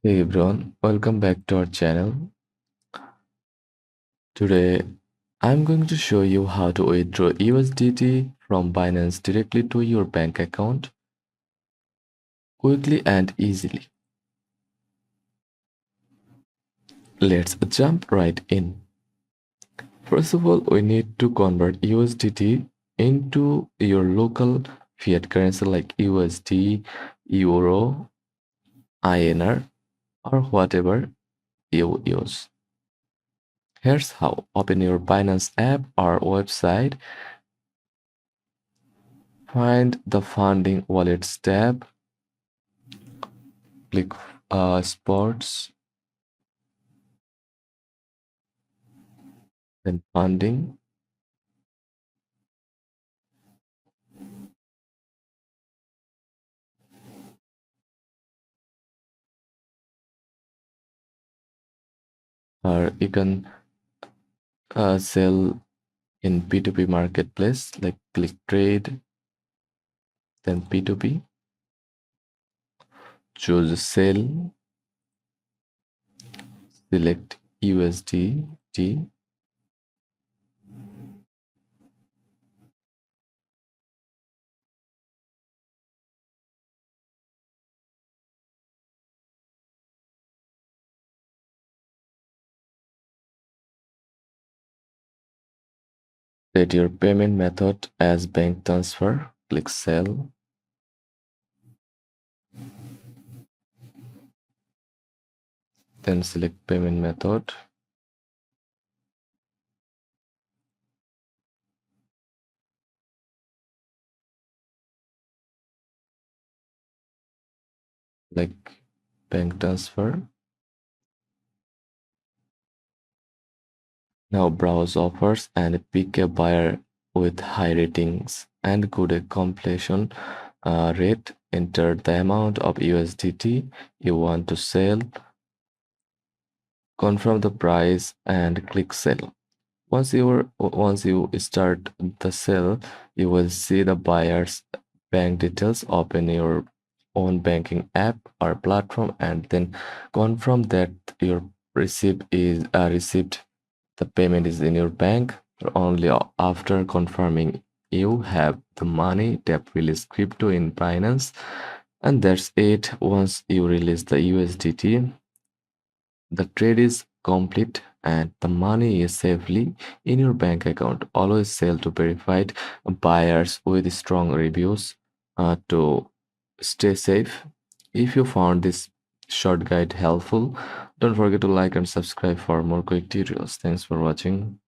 Hey everyone, welcome back to our channel. Today, I'm going to show you how to withdraw USDT from Binance directly to your bank account quickly and easily. Let's jump right in. First of all, we need to convert USDT into your local fiat currency like USD, Euro, INR, or whatever you use. Here's how. Open your Binance app or website. Find the Funding Wallets tab, click Sports, then Funding. Or you can sell in P2P marketplace, like click Trade, then P2P. Choose Sell, select USDT, set your payment method as bank transfer, click Sell, then select payment method, like bank transfer. Now browse offers and pick a buyer with high ratings and good completion rate. Enter the amount of USDT you want to sell, confirm the price and click sell. Once you start the sale, you will see the buyer's bank details. Open your own banking app or platform and then confirm that your receipt the payment is in your bank. Only after confirming you have the money, tap release crypto in Binance, and that's it. Once you release the USDT, the trade is complete and the money is safely in your bank account. Always sell to verified buyers with strong reviews to stay safe. If you found this short guide helpful, don't forget to like and subscribe for more quick tutorials. Thanks for watching.